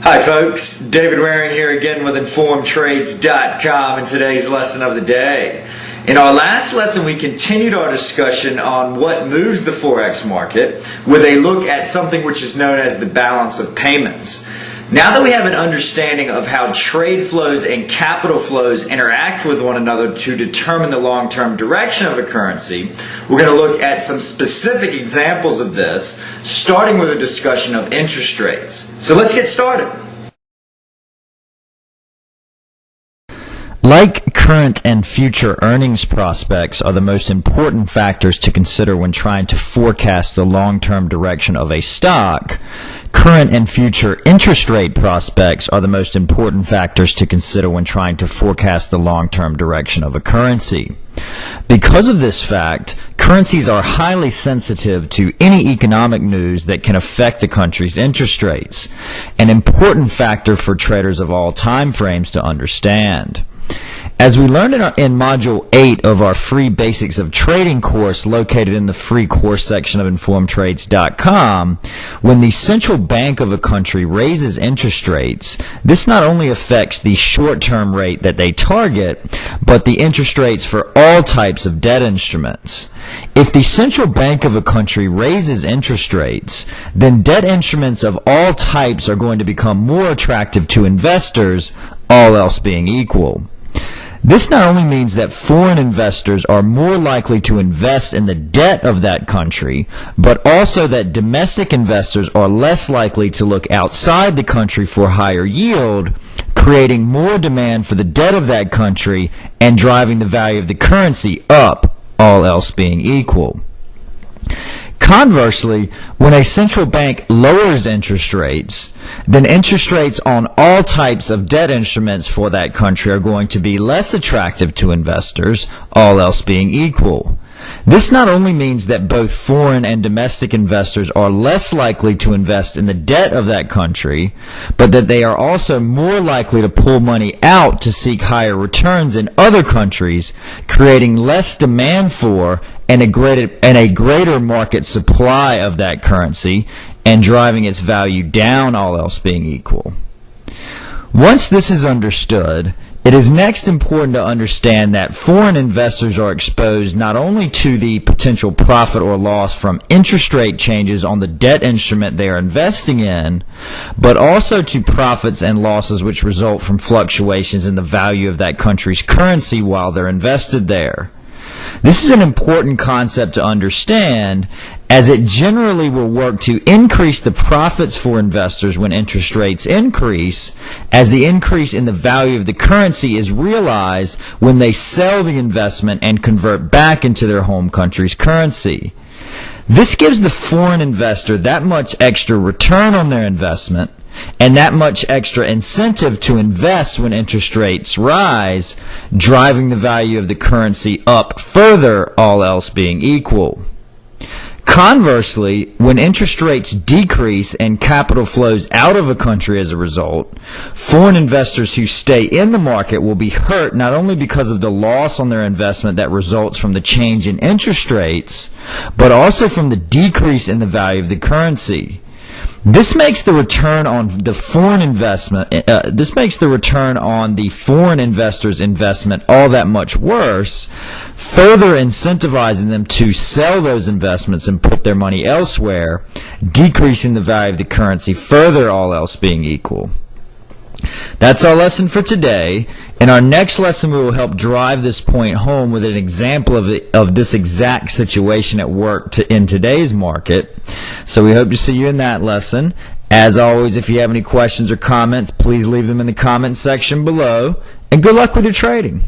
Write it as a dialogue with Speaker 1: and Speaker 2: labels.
Speaker 1: Hi folks, David Waring here again with InformedTrades.com and today's lesson of the day. In our last lesson we continued our discussion on what moves the Forex market with a look at something which is known as the balance of payments. Now that we have an understanding of how trade flows and capital flows interact with one another to determine the long-term direction of a currency, we're going to look at some specific examples of this, starting with a discussion of interest rates. So let's get started.
Speaker 2: Like current and future earnings prospects are the most important factors to consider when trying to forecast the long-term direction of a stock, current and future interest rate prospects are the most important factors to consider when trying to forecast the long-term direction of a currency. Because of this fact, currencies are highly sensitive to any economic news that can affect the country's interest rates, an important factor for traders of all time frames to understand. As we learned in Module 8 of our free Basics of Trading course located in the free course section of InformedTrades.com, when the central bank of a country raises interest rates, this not only affects the short-term rate that they target, but the interest rates for all types of debt instruments. If the central bank of a country raises interest rates, then debt instruments of all types are going to become more attractive to investors, all else being equal. This not only means that foreign investors are more likely to invest in the debt of that country, but also that domestic investors are less likely to look outside the country for higher yield, creating more demand for the debt of that country and driving the value of the currency up, all else being equal. Conversely, when a central bank lowers interest rates, then interest rates on all types of debt instruments for that country are going to be less attractive to investors, all else being equal. This not only means that both foreign and domestic investors are less likely to invest in the debt of that country, but that they are also more likely to pull money out to seek higher returns in other countries, creating less demand for and a greater market supply of that currency and driving its value down, all else being equal. Once this is understood, it is next important to understand that foreign investors are exposed not only to the potential profit or loss from interest rate changes on the debt instrument they are investing in, but also to profits and losses which result from fluctuations in the value of that country's currency while they're invested there. This is an important concept to understand, as it generally will work to increase the profits for investors when interest rates increase, as the increase in the value of the currency is realized when they sell the investment and convert back into their home country's currency. This gives the foreign investor that much extra return on their investment and that much extra incentive to invest when interest rates rise, driving the value of the currency up further, all else being equal. Conversely, when interest rates decrease and capital flows out of a country as a result, foreign investors who stay in the market will be hurt not only because of the loss on their investment that results from the change in interest rates, but also from the decrease in the value of the currency. This makes the return on the foreign investor's investment all that much worse, further incentivizing them to sell those investments and put their money elsewhere, decreasing the value of the currency further, all else being equal. That's our lesson for today. In our next lesson, we will help drive this point home with an example of this exact situation at work in today's market. So we hope to see you in that lesson. As always, if you have any questions or comments, please leave them in the comments section below. And good luck with your trading.